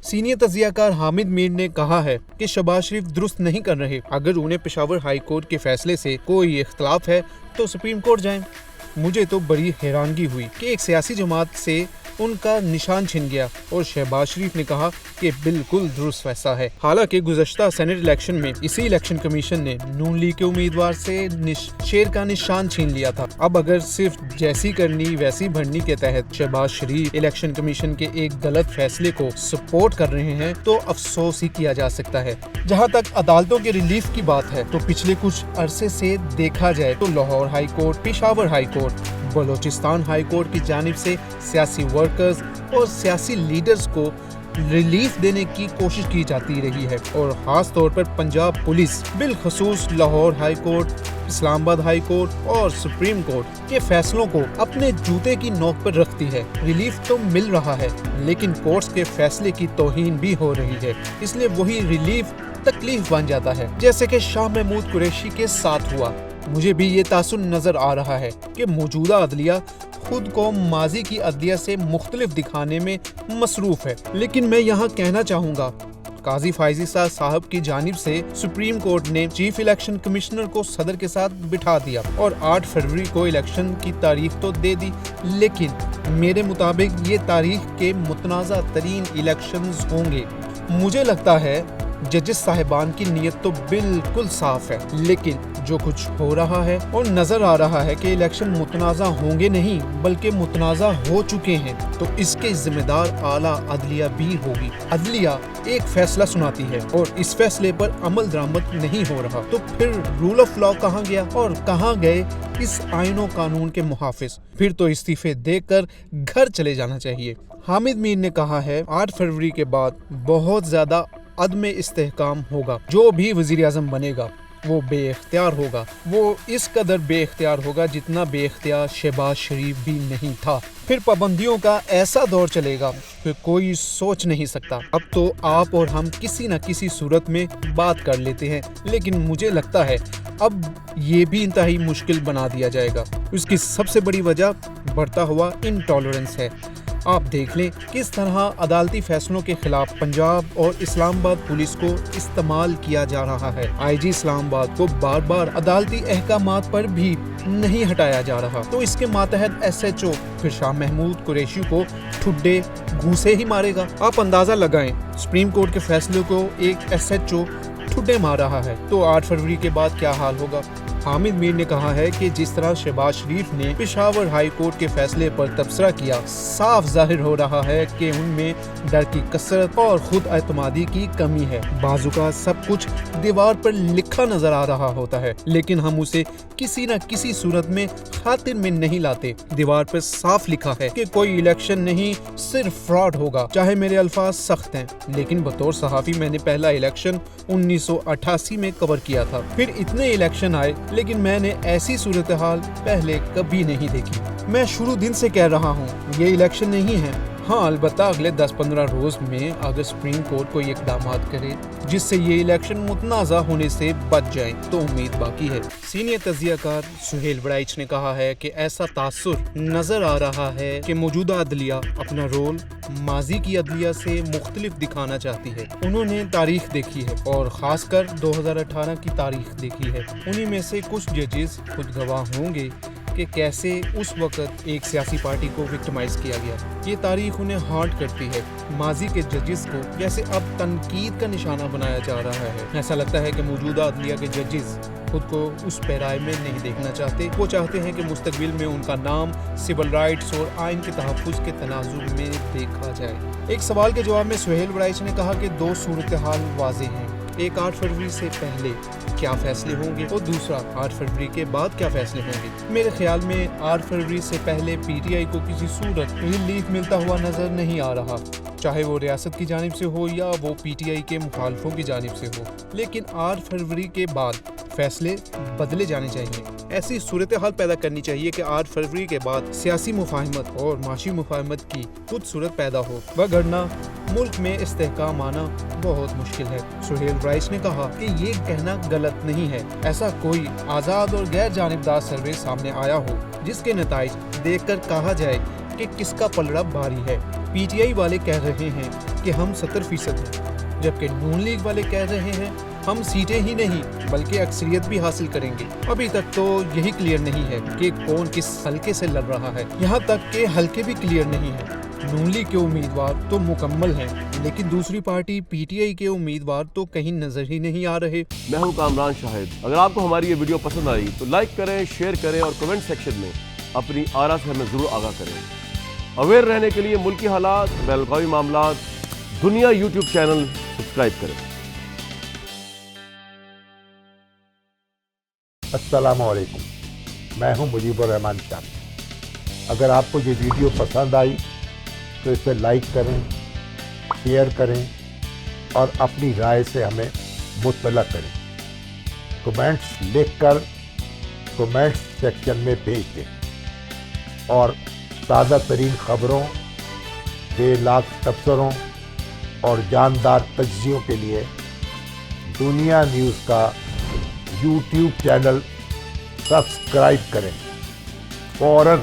Senior تجزیہ کار حامد میر نے کہا ہے کہ شہباز شریف درست نہیں کر رہے۔ اگر انہیں پشاور ہائی کورٹ کے فیصلے سے کوئی اختلاف ہے تو سپریم کورٹ جائیں۔ مجھے تو بڑی حیرانگی ہوئی کہ ایک سیاسی جماعت سے ان کا نشان چھن گیا اور شہباز شریف نے کہا کہ بالکل درست فیصلہ ہے۔ حالانکہ گزشتہ سینٹ الیکشن میں اسی الیکشن کمیشن نے نون لیگ کے امیدوار سے شیر کا نشان چھین لیا تھا۔ اب اگر صرف جیسی کرنی ویسی بھرنی کے تحت شہباز شریف الیکشن کمیشن کے ایک غلط فیصلے کو سپورٹ کر رہے ہیں تو افسوس ہی کیا جا سکتا ہے۔ جہاں تک عدالتوں کے ریلیف کی بات ہے تو پچھلے کچھ عرصے سے دیکھا جائے تو Lahore high court, Peshawar high court, Balochistan high court کی جانب سے سیاسی ورکرز اور سیاسی لیڈرز کو ریلیف دینے کی کوشش کی جاتی رہی ہے، اور خاص طور پر پنجاب پولیس بالخصوص لاہور ہائی کورٹ، اسلام آباد ہائی کورٹ اور سپریم کورٹ کے فیصلوں کو اپنے جوتے کی نوک پر رکھتی ہے۔ ریلیف تو مل رہا ہے لیکن کورٹس کے فیصلے کی توہین بھی ہو رہی ہے، اس لیے وہی ریلیف تکلیف بن جاتا ہے، جیسے کہ شاہ محمود قریشی کے ساتھ ہوا۔ مجھے بھی یہ تاثر نظر آ رہا ہے کہ موجودہ عدلیہ خود کو ماضی کی عدلیہ سے مختلف دکھانے میں مصروف ہے، لیکن میں یہاں کہنا چاہوں گا قاضی فائزی صاحب کی جانب سے سپریم کورٹ نے چیف الیکشن کمشنر کو صدر کے ساتھ بٹھا دیا اور 8 فروری کو الیکشن کی تاریخ تو دے دی، لیکن میرے مطابق یہ تاریخ کے متنازع ترین الیکشنز ہوں گے۔ مجھے لگتا ہے ججز صاحبان کی نیت تو بالکل صاف ہے، لیکن جو کچھ ہو رہا ہے اور نظر آ رہا ہے کہ الیکشن متنازع ہوں گے نہیں بلکہ متنازع ہو چکے ہیں، تو اس کے ذمہ دار اعلیٰ عدلیہ بھی ہوگی۔ عدلیہ ایک فیصلہ سناتی ہے اور اس فیصلے پر عمل درآمد نہیں ہو رہا، تو پھر رول آف لا کہاں گیا اور کہاں گئے اس آئین و قانون کے محافظ؟ پھر تو استعفے دے کر گھر چلے جانا چاہیے۔ حامد میر نے کہا ہے 8 فروری کے بعد بہت زیادہ عدم استحکام ہوگا، جو بھی وزیر اعظم بنے گا وہ بے اختیار ہوگا، وہ اس قدر بے اختیار ہوگا جتنا بے اختیار شہباز شریف بھی نہیں تھا۔ پھر پابندیوں کا ایسا دور چلے گا کہ کوئی سوچ نہیں سکتا۔ اب تو آپ اور ہم کسی نہ کسی صورت میں بات کر لیتے ہیں، لیکن مجھے لگتا ہے اب یہ بھی انتہائی مشکل بنا دیا جائے گا۔ اس کی سب سے بڑی وجہ بڑھتا ہوا انٹالرنس ہے۔ آپ دیکھ لیں کس طرح عدالتی فیصلوں کے خلاف پنجاب اور اسلام آباد پولیس کو استعمال کیا جا رہا ہے۔ آئی جی اسلام آباد کو بار بار عدالتی احکامات پر بھی نہیں ہٹایا جا رہا، تو اس کے ماتحت ایس ایچ او پھر شاہ محمود قریشی کو ٹھڈے گھوسے ہی مارے گا۔ آپ اندازہ لگائیں سپریم کورٹ کے فیصلے کو ایک ایس ایچ او ٹھڈے مار رہا ہے تو 8 فروری کے بعد کیا حال ہوگا؟ حامد میر نے کہا ہے کہ جس طرح شہباز شریف نے پشاور ہائی کورٹ کے فیصلے پر تبصرہ کیا، صاف ظاہر ہو رہا ہے کہ ان میں ڈر کی کثرت اور خود اعتمادی کی کمی ہے۔ بعض اوقات سب کچھ دیوار پر لکھا نظر آ رہا ہوتا ہے لیکن ہم اسے کسی نہ کسی صورت میں خاطر میں نہیں لاتے۔ دیوار پر صاف لکھا ہے کہ کوئی الیکشن نہیں، صرف فراڈ ہوگا۔ چاہے میرے الفاظ سخت ہیں لیکن بطور صحافی میں نے پہلا الیکشن 1988 میں کور کیا تھا، پھر اتنے الیکشن آئے لیکن میں نے ایسی صورتحال پہلے کبھی نہیں دیکھی۔ میں شروع دن سے کہہ رہا ہوں یہ الیکشن نہیں ہے۔ ہاں البتہ اگلے 10-15 روز میں اگر سپریم کورٹ کوئی اقدامات کرے جس سے یہ الیکشن متنازع ہونے سے بچ جائیں تو امید باقی ہے۔ سینئر تجزیہ کار سہیل وڑائچ نے کہا ہے کہ ایسا تاثر نظر آ رہا ہے کہ موجودہ عدلیہ اپنا رول ماضی کی عدلیہ سے مختلف دکھانا چاہتی ہے۔ انہوں نے تاریخ دیکھی ہے اور خاص کر 2018 کی تاریخ دیکھی ہے۔ انہی میں سے کچھ ججز خود گواہ ہوں گے کہ کیسے اس وقت ایک سیاسی پارٹی کو وکٹمائز کیا گیا۔ یہ تاریخ انہیں ہارٹ کرتی ہے۔ ماضی کے ججز کو جیسے اب تنقید کا نشانہ بنایا جا رہا ہے۔ ایسا لگتا ہے کہ موجودہ عدلیہ کے ججز خود کو اس پیرائے میں نہیں دیکھنا چاہتے۔ وہ چاہتے ہیں کہ مستقبل میں ان کا نام سول رائٹس اور آئین کے تحفظ کے تناظر میں دیکھا جائے۔ ایک سوال کے جواب میں سہیل وڑائچ نے کہا کہ 2 صورتحال واضح ہیں، ایک 8 فروری سے پہلے کیا فیصلے ہوں گے اور دوسرا 8 فروری کے بعد کیا فیصلے ہوں گے۔ میرے خیال میں 8 فروری سے پہلے پی ٹی آئی کو کسی صورت ریلیف ملتا ہوا نظر نہیں آ رہا، چاہے وہ ریاست کی جانب سے ہو یا وہ پی ٹی آئی کے مخالفوں کی جانب سے ہو، لیکن 8 فروری کے بعد فیصلے بدلے جانے چاہیے۔ ایسی صورتحال پیدا کرنی چاہیے کہ 8 فروری کے بعد سیاسی مفاہمت اور معاشی مفاہمت کی خود صورت پیدا ہو، وگرنہ ملک میں استحکام آنا بہت مشکل ہے۔ سہیل وڑائچ نے کہا کہ یہ کہنا غلط نہیں ہے، ایسا کوئی آزاد اور غیر جانبدار سروے سامنے آیا ہو جس کے نتائج دیکھ کر کہا جائے کہ کس کا پلڑا بھاری ہے۔ پی ٹی آئی والے کہہ رہے ہیں کہ ہم 70% ہیں، جبکہ نون لیگ والے کہہ رہے ہیں ہم سیٹیں ہی نہیں بلکہ اکثریت بھی حاصل کریں گے۔ ابھی تک تو یہی کلیئر نہیں ہے کہ کون کس حلقے سے لڑ رہا ہے، یہاں تک کہ حلقے بھی کلیئر نہیں ہیں۔ نون لیگ کے امیدوار تو مکمل ہیں، لیکن دوسری پارٹی پی ٹی آئی کے امیدوار تو کہیں نظر ہی نہیں آ رہے۔ میں ہوں کامران شاہد۔ اگر آپ کو ہماری یہ ویڈیو پسند آئی تو لائک کریں، شیئر کریں اور کمنٹ سیکشن میں اپنی آرا سے ہمیں ضرور آگاہ کریں۔ اویئر رہنے کے لیے ملکی حالات، بین الاقوامی معاملات، دنیا یوٹیوب چینل سبسکرائب کریں۔ السلام علیکم، میں ہوں مجیب الرحمان شاہ۔ اگر آپ کو یہ ویڈیو پسند آئی تو اسے لائک کریں، شیئر کریں اور اپنی رائے سے ہمیں مطلع کریں۔ کمنٹس لکھ کر کمنٹس سیکشن میں بھیج دیں اور تازہ ترین خبروں، بے لاگ تبصروں اور جاندار تجزیوں کے لیے دنیا نیوز کا یوٹیوب چینل سبسکرائب کریں فوراً۔